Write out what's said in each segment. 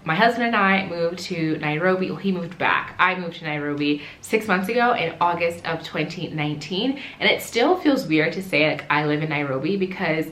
my husband and I moved to Nairobi. Well, he moved back. I moved to Nairobi 6 months ago in August of 2019. And it still feels weird to say like I live in Nairobi, because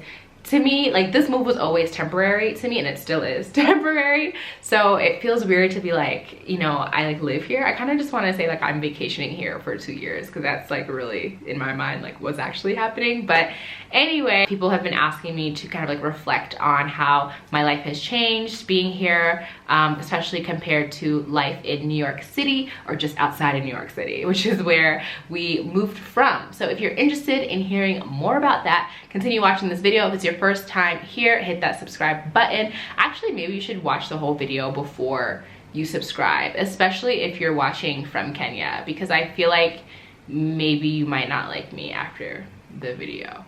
to me, like, this move was always temporary to me, and it still is temporary. So it feels weird to be like, you know, I like live here. I kind of just want to say like I'm vacationing here for 2 years, because that's like really in my mind like what's actually happening. But anyway, people have been asking me to kind of like reflect on how my life has changed being here, especially compared to life in New York City, or just outside of New York City, which is where we moved from. So if you're interested in hearing more about that, continue watching this video. If it's your first time here, hit that subscribe button. Actually, maybe you should watch the whole video before you subscribe, especially if you're watching from Kenya, because I feel like maybe you might not like me after the video.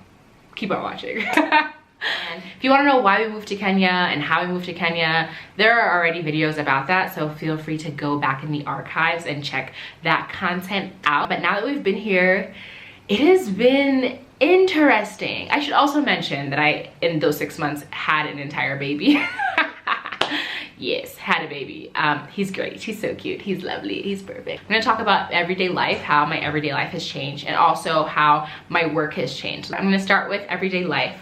Keep on watching. And if you want to know why we moved to Kenya and how we moved to Kenya, there are already videos about that, so feel free to go back in the archives and check that content out. But now that we've been here, it has been interesting. I should also mention that I, in those 6 months, had an entire baby. Yes, had a baby. He's great. He's so cute. He's lovely. He's perfect. I'm gonna talk about everyday life, how my everyday life has changed, and also how my work has changed. I'm gonna start with everyday life.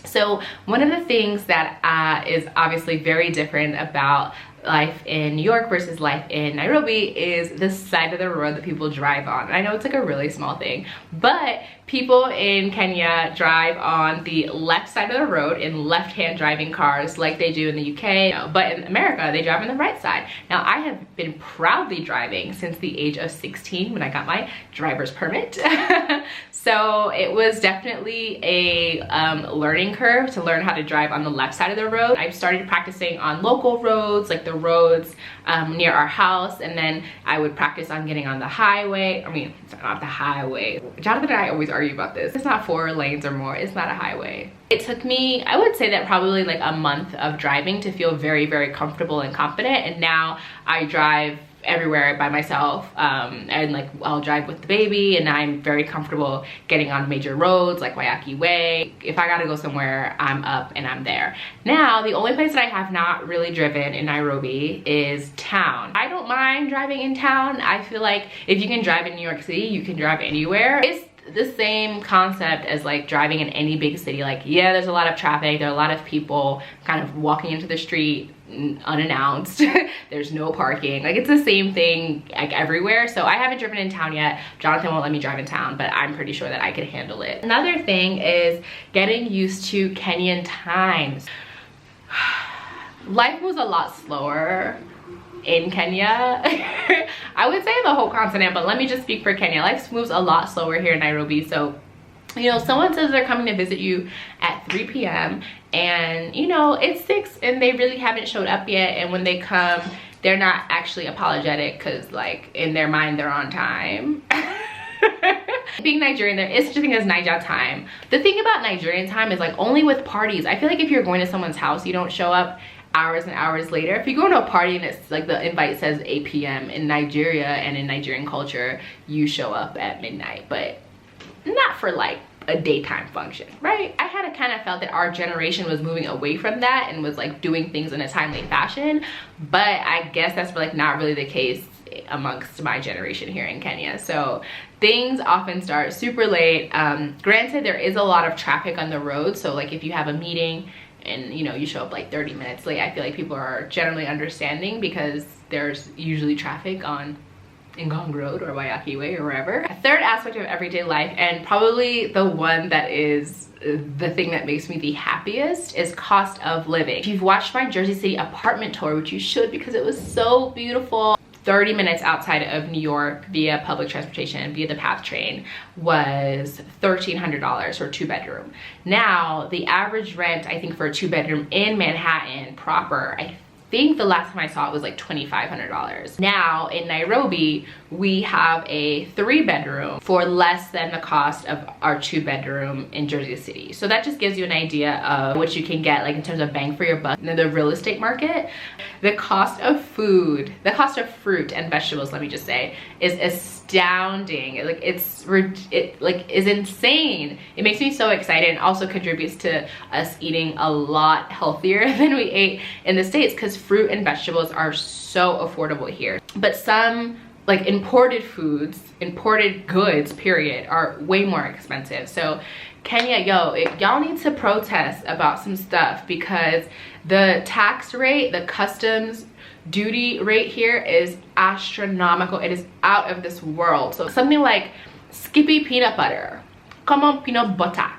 So one of the things that is obviously very different about life in New York versus life in Nairobi is the side of the road that people drive on. And I know it's like a really small thing, but people in Kenya drive on the left side of the road in left-hand driving cars like they do in the UK, but in America they drive on the right side. Now I have been proudly driving since the age of 16 when I got my driver's permit. So it was definitely a learning curve to learn how to drive on the left side of the road. I started practicing on local roads, like the roads near our house, and then I would practice on getting on the highway. I mean, it's not the highway. Jonathan and I always argue about this. It's not 4 lanes or more. It's not a highway. It took me, I would say that probably like a month of driving to feel very, very comfortable and confident. And now I drive everywhere by myself, and like I'll drive with the baby, and I'm very comfortable getting on major roads like Waiyaki Way. If I gotta go somewhere, I'm up and I'm there. Now the only place that I have not really driven in Nairobi is town. I don't mind driving in town. I feel like if you can drive in New York City, you can drive anywhere. It's the same concept as like driving in any big city. Like, yeah, there's a lot of traffic, there are a lot of people kind of walking into the street unannounced. There's no parking. Like, it's the same thing like everywhere. So I haven't driven in town yet. Jonathan won't let me drive in town, but I'm pretty sure that I could handle it. Another thing is getting used to Kenyan times. Life was a lot slower in Kenya. I would say the whole continent, but let me just speak for Kenya. Life moves a lot slower here in Nairobi. So, you know, someone says they're coming to visit you at 3 p.m. and, you know, it's 6 and they really haven't showed up yet. And when they come, they're not actually apologetic because, like, in their mind, they're on time. Being Nigerian, there is such a thing as Naija time. The thing about Nigerian time is, like, only with parties. I feel like if you're going to someone's house, you don't show up hours and hours later. If you go to a party and it's like the invite says 8 p.m. in Nigeria and in Nigerian culture, you show up at midnight, but not for like a daytime function, right? I had kind of felt that our generation was moving away from that and was like doing things in a timely fashion, but I guess that's like not really the case amongst my generation here in Kenya. So things often start super late. Granted, there is a lot of traffic on the road, so like if you have a meeting and, you know, you show up like 30 minutes late, I feel like people are generally understanding because there's usually traffic on Ngong Road or Waiyaki Way or wherever. A third aspect of everyday life, and probably the one that is the thing that makes me the happiest, is cost of living. If you've watched my Jersey City apartment tour, which you should because it was so beautiful, 30 minutes outside of New York via public transportation, via the PATH train, was $1,300 for a 2-bedroom. Now, the average rent, I think, for a 2-bedroom in Manhattan proper, I think the last time I saw it was like $2,500. Now in Nairobi, we have a 3-bedroom for less than the cost of our 2-bedroom in Jersey City. So that just gives you an idea of what you can get like in terms of bang for your buck in the real estate market. The cost of food, the cost of fruit and vegetables, let me just say, is astounding. Like it is insane. It makes me so excited and also contributes to us eating a lot healthier than we ate in the States, because fruit and vegetables are so affordable here. But some like imported foods, imported goods, period, are way more expensive. So Kenya, y'all need to protest about some stuff, because the tax rate, the customs duty rate here is astronomical. It is out of this world. So something like Skippy peanut butter, common peanut butter,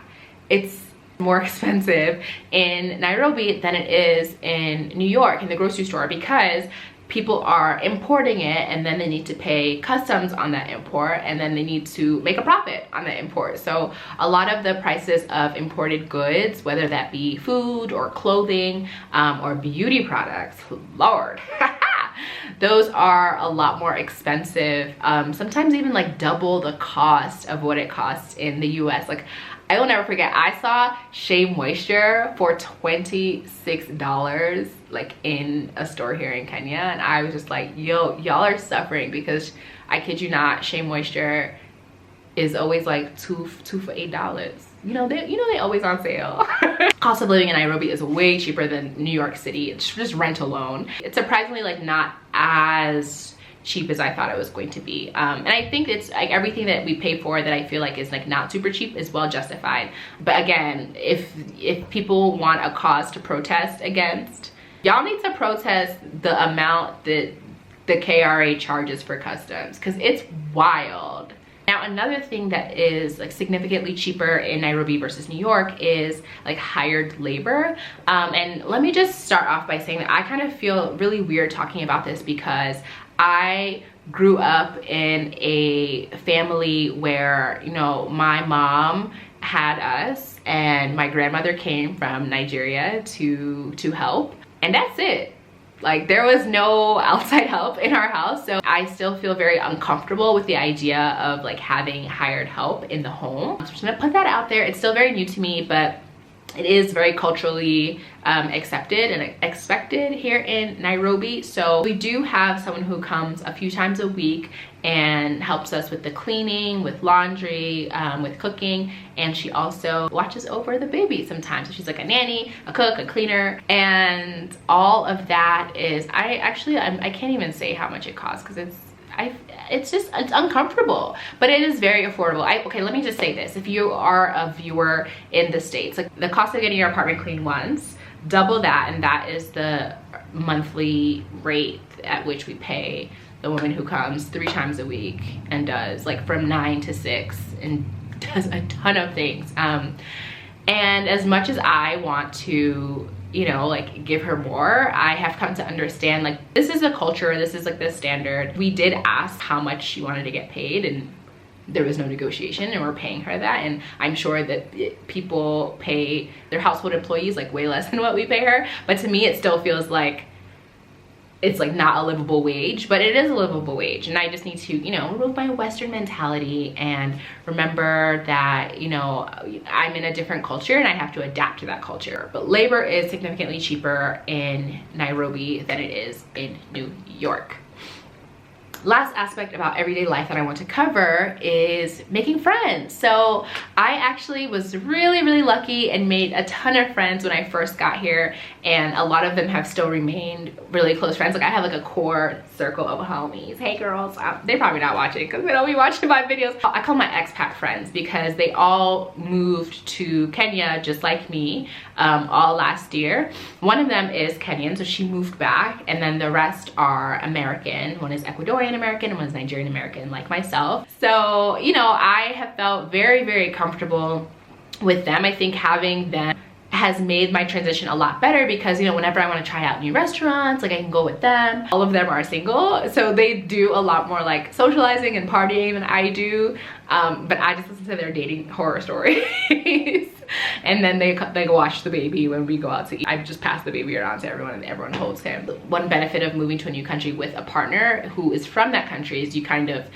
it's more expensive in Nairobi than it is in New York in the grocery store, because people are importing it and then they need to pay customs on that import, and then they need to make a profit on the import. So a lot of the prices of imported goods, whether that be food or clothing or beauty products, Lord, those are a lot more expensive, sometimes even like double the cost of what it costs in the US. Like, I will never forget, I saw Shea Moisture for $26 like in a store here in Kenya, and I was just like, yo, y'all are suffering, because I kid you not, Shea Moisture is always like two for $8. You know they always on sale. Cost of living in Nairobi is way cheaper than New York City. It's just rent alone. It's surprisingly like not as cheap as I thought it was going to be, and I think it's like everything that we pay for that I feel like is like not super cheap is well justified. But again, if people want a cause to protest against, y'all need to protest the amount that the KRA charges for customs, because it's wild. Now, another thing that is like significantly cheaper in Nairobi versus New York is like hired labor. And let me just start off by saying that I kind of feel really weird talking about this, because I grew up in a family where, you know, my mom had us and my grandmother came from Nigeria to help, and that's it. Like, there was no outside help in our house. So I still feel very uncomfortable with the idea of like having hired help in the home. So I'm just gonna put that out there. It's still very new to me, but it is very culturally accepted and expected here in Nairobi. So we do have someone who comes a few times a week and helps us with the cleaning, with laundry, with cooking, and she also watches over the baby sometimes. So she's like a nanny, a cook, a cleaner, and all of that is, I can't even say how much it costs, because it's uncomfortable, but it is very affordable. Okay, let me just say this. If you are a viewer in the States, like the cost of getting your apartment cleaned once, double that, and that is the monthly rate at which we pay the woman who comes 3 times a week and does like from 9 to 6 and does a ton of things. And as much as I want to, you know, like give her more, I have come to understand like this is a culture, this is like the standard. We did ask how much she wanted to get paid, and there was no negotiation, and we're paying her that. And I'm sure that people pay their household employees like way less than what we pay her, but to me it still feels like it's like not a livable wage, but it is a livable wage. And I just need to, you know, remove my Western mentality and remember that, you know, I'm in a different culture and I have to adapt to that culture. But labor is significantly cheaper in Nairobi than it is in New York. Last aspect about everyday life that I want to cover is making friends. So I actually was really lucky and made a ton of friends when I first got here, and a lot of them have still remained really close friends. Like I have like a core circle of homies. Hey girls, they're probably not watching because they don't be watching my videos. I call my expat friends because they all moved to Kenya just like me all last year. One of them is Kenyan, so she moved back, and then the rest are American. One is Ecuadorian American and one's Nigerian American, like myself. So, you know, I have felt very comfortable with them. I think having them has made my transition a lot better because, you know, whenever I want to try out new restaurants, like I can go with them. All of them are single, so they do a lot more like socializing and partying than I do, but I just listen to their dating horror stories. And then they watch the baby when we go out to eat. I just pass the baby around to everyone and everyone holds him. One benefit of moving to a new country with a partner who is from that country is you kind of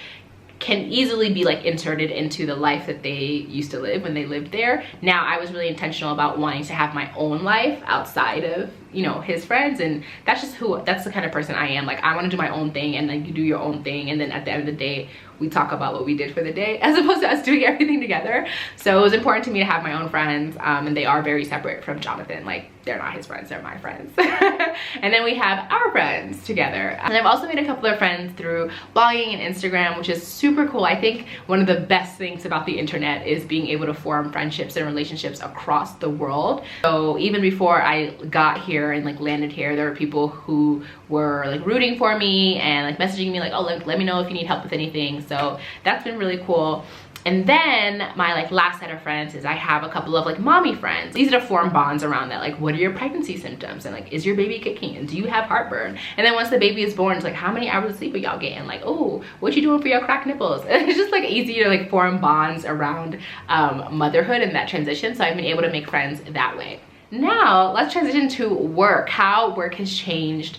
can easily be like inserted into the life that they used to live when they lived there. Now I was really intentional about wanting to have my own life outside of, you know, his friends, and that's the kind of person I am. Like, I want to do my own thing, and like you do your own thing, and then at the end of the day we talk about what we did for the day, as opposed to us doing everything together. So it was important to me to have my own friends, and they are very separate from Jonathan. Like, they're not his friends, they're my friends. And then we have our friends together. And I've also made a couple of friends through blogging and Instagram, which is super cool. I think one of the best things about the internet is being able to form friendships and relationships across the world. So even before I got here and like landed here, there were people who were like rooting for me and like messaging me like, oh, let me know if you need help with anything. So that's been really cool. And then my like last set of friends is I have a couple of like mommy friends. It's easy to form bonds around that. Like, what are your pregnancy symptoms? And like, is your baby kicking? And do you have heartburn? And then once the baby is born, it's like, how many hours of sleep are y'all getting? Like, oh, what you doing for your cracked nipples? And it's just like easy to like form bonds around motherhood and that transition. So I've been able to make friends that way. Now let's transition to work, how work has changed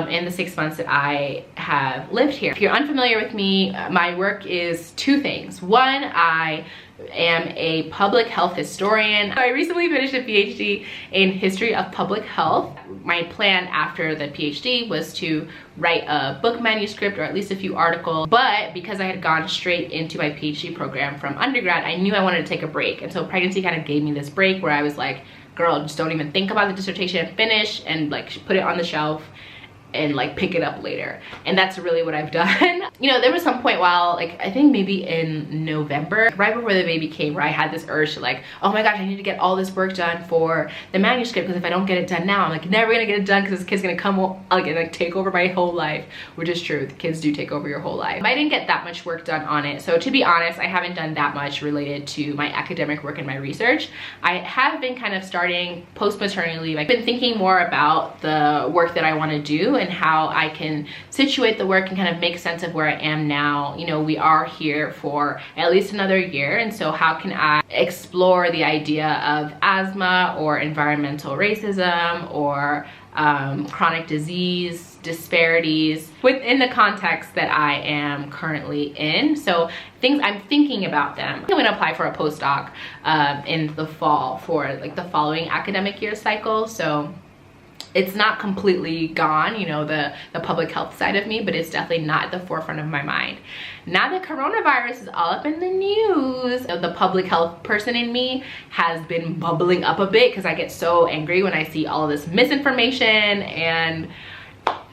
in the 6 months that I have lived here. If you're unfamiliar with me, my work is two things. One, I am a public health historian. I recently finished a PhD in history of public health. My plan after the PhD was to write a book manuscript or at least a few articles, but because I had gone straight into my PhD program from undergrad, I knew I wanted to take a break. And so pregnancy kind of gave me this break where I was like, girl, just don't even think about the dissertation, finish and like put it on the shelf and like pick it up later. And that's really what I've done. You know, there was some point while like, I think maybe in November, right before the baby came, where I had this urge to like, oh my gosh, I need to get all this work done for the manuscript, because if I don't get it done now, I'm like never gonna get it done because this kid's gonna come like, and like take over my whole life, which is true. The kids do take over your whole life. I didn't get that much work done on it. So to be honest, I haven't done that much related to my academic work and my research. I have been kind of starting post-maternity leave. I've been thinking more about the work that I want to do and how I can situate the work and kind of make sense of where I am now. You know, we are here for at least another year, and so how can I explore the idea of asthma or environmental racism or chronic disease disparities within the context that I am currently in. So things I'm thinking about them. I'm gonna apply for a postdoc in the fall for like the following academic year cycle. So it's not completely gone, you know, the public health side of me, but it's definitely not at the forefront of my mind. Now that coronavirus is all up in the news, the public health person in me has been bubbling up a bit because I get so angry when I see all this misinformation. And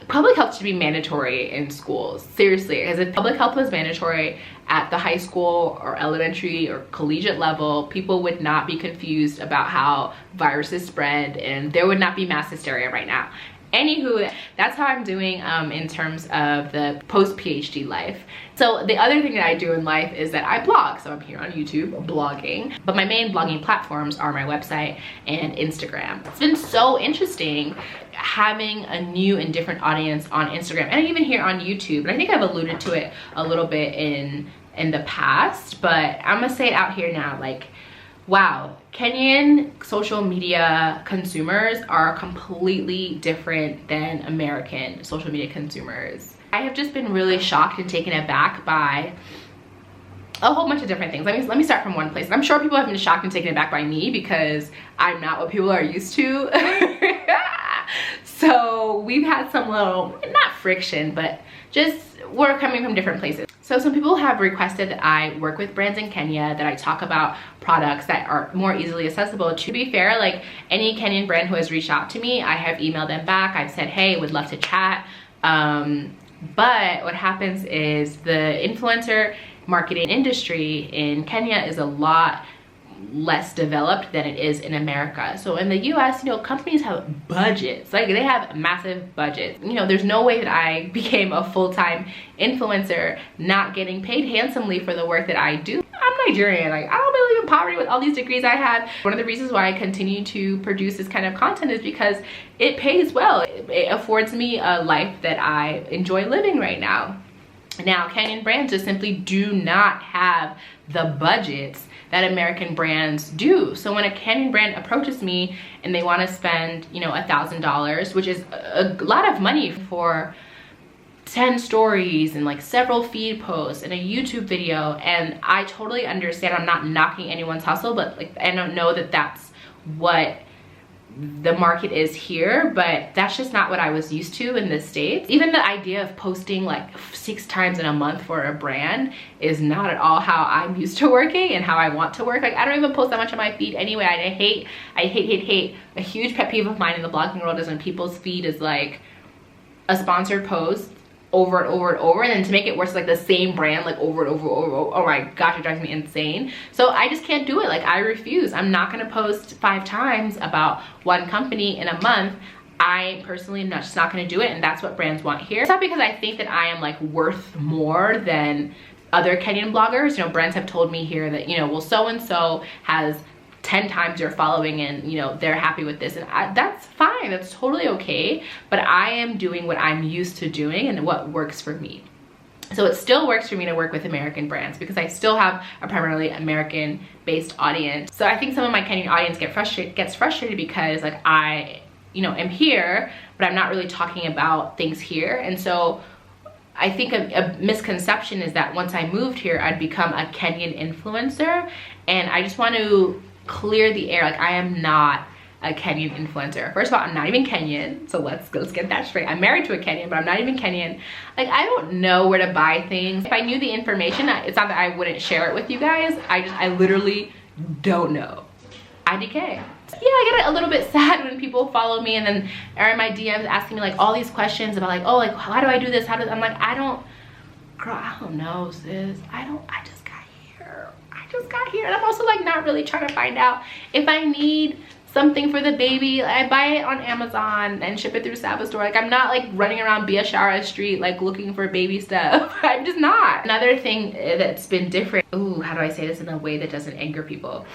public health should be mandatory in schools, seriously, because if public health was mandatory at the high school or elementary or collegiate level, people would not be confused about how viruses spread, and there would not be mass hysteria right now. Anywho, that's how I'm doing in terms of the post-PhD life. So the other thing that I do in life is that I blog. So I'm here on YouTube blogging, but my main blogging platforms are my website and Instagram. It's been so interesting having a new and different audience on Instagram and even here on YouTube. And I think I've alluded to it a little bit in the past, but I'm gonna say it out here now, like, wow, Kenyan social media consumers are completely different than American social media consumers. I have just been really shocked and taken aback by a whole bunch of different things. Let me start from one place. I'm sure people have been shocked and taken aback by me because I'm not what people are used to. So we've had some little, not friction, but just we're coming from different places. So some people have requested that I work with brands in Kenya, that I talk about products that are more easily accessible. To be fair, like any Kenyan brand who has reached out to me, I have emailed them back. I've said, hey, would love to chat. But what happens is the influencer marketing industry in Kenya is a lot less developed than it is in America. So in the US, you know, companies have budgets, like they have massive budgets. You know, there's no way that I became a full-time influencer not getting paid handsomely for the work that I do. I'm Nigerian, like I don't believe in poverty with all these degrees I have. One of the reasons why I continue to produce this kind of content is because it pays well. It affords me a life that I enjoy living right now. Now, Kenyan brands just simply do not have the budgets that American brands do. So when a Kenyan brand approaches me and they want to spend, you know, $1,000, which is a lot of money for 10 stories and like several feed posts and a YouTube video, and I totally understand, I'm not knocking anyone's hustle, but like I don't know that that's what the market is here, but that's just not what I was used to in the States. Even the idea of posting like 6 times in a month for a brand is not at all how I'm used to working and how I want to work. Like, I don't even post that much on my feed anyway. I hate a huge pet peeve of mine in the blogging world is when people's feed is like a sponsored post over and over and over, and then to make it worse, like the same brand like over and over and over. Oh my gosh, it drives me insane. So I just can't do it. Like, I refuse. I'm not gonna post 5 times about one company in a month. I personally am just not gonna do it, and that's what brands want here. It's not because I think that I am like worth more than other Kenyan bloggers. You know, brands have told me here that, you know, well, so-and-so has 10 times your following and, you know, they're happy with this, and that's fine, that's totally okay, but I am doing what I'm used to doing and what works for me. So it still works for me to work with American brands because I still have a primarily American based audience. So I think some of my Kenyan audience gets frustrated because like I, you know, am here, but I'm not really talking about things here. And so I think a misconception is that once I moved here, I'd become a Kenyan influencer, and I just want to clear the air. Like, I am not a Kenyan influencer. First of all, I'm not even Kenyan, so let's get that straight. I'm married to a Kenyan, but I'm not even Kenyan. Like, I don't know where to buy things. If I knew the information, it's not that I wouldn't share it with you guys. I literally don't know. IDK. Yeah, I get a little bit sad when people follow me and then are in my DMs asking me like all these questions about like, oh, like how do I do this? I'm like, girl, I don't know, sis. I just got here, and I'm also like not really trying to find out if I need something for the baby. I buy it on Amazon and ship it through Savastore. Like, I'm not like running around Biashara Street like looking for baby stuff. I'm just not. Another thing that's been different, ooh, how do I say this in a way that doesn't anger people?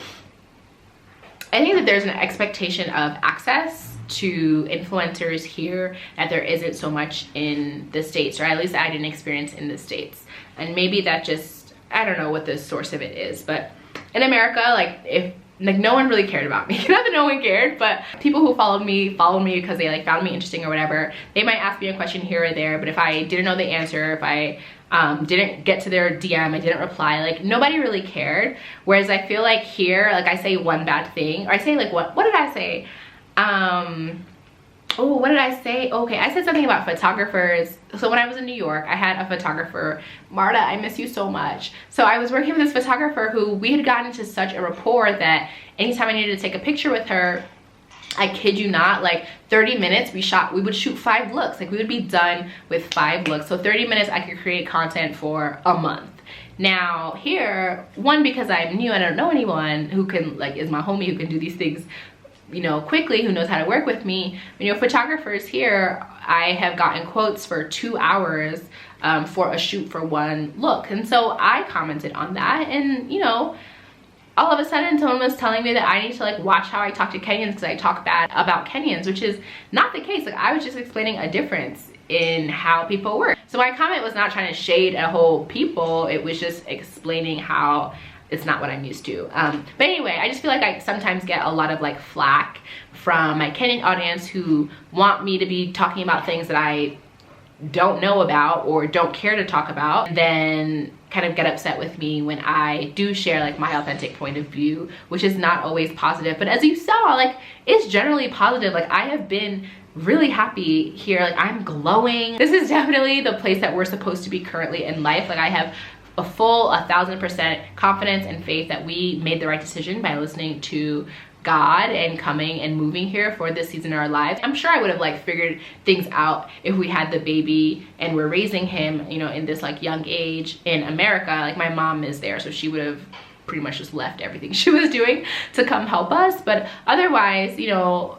I think that there's an expectation of access to influencers here that there isn't so much in the States, or at least I didn't experience in the States. And maybe that just, I don't know what the source of it is, but in America, like no one really cared about me. Not that no one cared, but people who followed me because they like found me interesting or whatever. They might ask me a question here or there, but if I didn't know the answer, if I didn't get to their DM, I didn't reply, like nobody really cared. Whereas I feel like here, like I say one bad thing, or I say like what did I say? Oh, what did I say? Okay, I said something about photographers. So when I was in New York, I had a photographer, Marta, I miss you so much. So I was working with this photographer who we had gotten into such a rapport that anytime I needed to take a picture with her, I kid you not, like 30 minutes we would shoot 5 looks. Like we would be done with 5 looks. So 30 minutes I could create content for a month. Now here, one, because I'm new, I don't know anyone who can like is my homie who can do these things, you know, quickly, who knows how to work with me. You know, photographers here, I have gotten quotes for 2 hours for a shoot for 1 look. And so I commented on that, and you know, all of a sudden someone was telling me that I need to like watch how I talk to Kenyans because I talk bad about Kenyans, which is not the case. Like, I was just explaining a difference in how people work. So my comment was not trying to shade a whole people, it was just explaining how it's not what I'm used to. But anyway, I just feel like I sometimes get a lot of like flack from my Kenyan audience who want me to be talking about things that I don't know about or don't care to talk about, and then kind of get upset with me when I do share like my authentic point of view, which is not always positive. But as you saw, like it's generally positive. Like I have been really happy here. Like I'm glowing. This is definitely the place that we're supposed to be currently in life. Like I have a full 1000% confidence and faith that we made the right decision by listening to God and coming and moving here for this season of our lives. I'm sure I would have like figured things out if we had the baby and we're raising him, you know, in this like young age in America. Like my mom is there, so she would have pretty much just left everything she was doing to come help us. But otherwise, you know,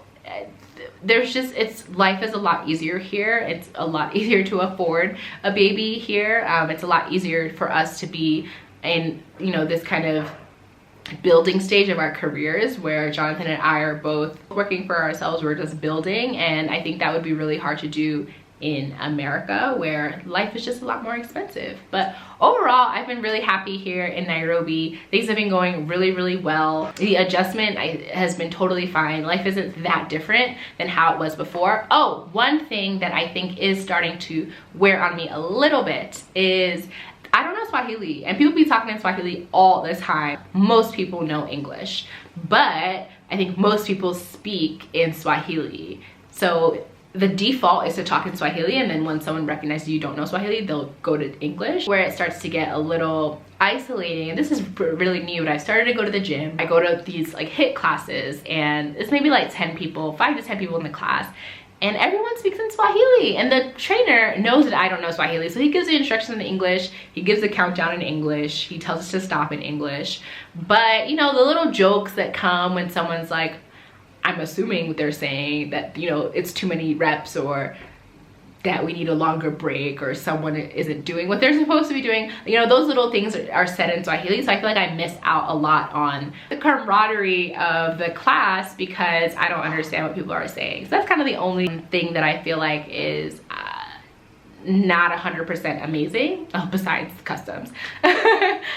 there's just, life is a lot easier here. It's a lot easier to afford a baby here. It's a lot easier for us to be in, you know, this kind of building stage of our careers where Jonathan and I are both working for ourselves. We're just building, and I think that would be really hard to do in America where life is just a lot more expensive. But overall, I've been really happy here in Nairobi. Things have been going really, really well. The adjustment has been totally fine. Life isn't that different than how it was before. Oh, one thing that I think is starting to wear on me a little bit is, I don't know, Swahili and people be talking in Swahili all the time. Most people know English, but I think most people speak in Swahili. So the default is to talk in Swahili, and then when someone recognizes you don't know Swahili, they'll go to English. Where it starts to get a little isolating, and this is really new, but I started to go to the gym. I go to these like HIIT classes, and it's maybe like 10 people, 5 to 10 people in the class, and everyone speaks in Swahili, and the trainer knows that I don't know Swahili, so he gives the instructions in English, he gives the countdown in English, he tells us to stop in English. But you know, the little jokes that come when someone's like, I'm assuming they're saying that, you know, it's too many reps, or that we need a longer break, or someone isn't doing what they're supposed to be doing. You know, those little things are said in Swahili, so I feel like I miss out a lot on the camaraderie of the class because I don't understand what people are saying. So that's kind of the only thing that I feel like is not 100% amazing, besides customs.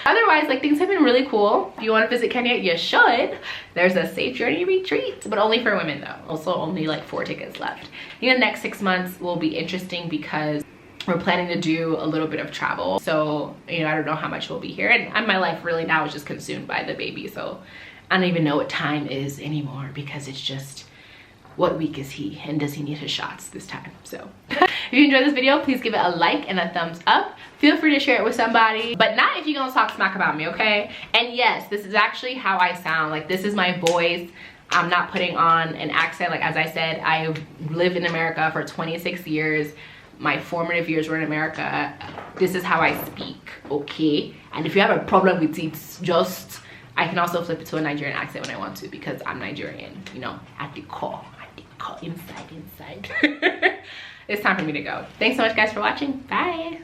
Otherwise, like, things have been really cool. If you want to visit Kenya, you should. There's a safe journey retreat, but only for women though. Also only like 4 tickets left. You know, the next 6 months will be interesting because we're planning to do a little bit of travel. So, you know, I don't know how much we'll be here, and my life really now is just consumed by the baby. So I don't even know what time is anymore because it's just, what week is he, and does he need his shots this time? So if you enjoyed this video, please give it a like and a thumbs up. Feel free to share it with somebody, but not if you're gonna talk smack about me, okay? And yes, this is actually how I sound. Like, this is my voice. I'm not putting on an accent. Like, as I said, I lived in America for 26 years. My formative years were in America. This is how I speak, okay? And if you have a problem with it, just, I can also flip it to a Nigerian accent when I want to, because I'm Nigerian, you know, at the core. Inside. It's time for me to go. Thanks so much, guys, for watching. Bye.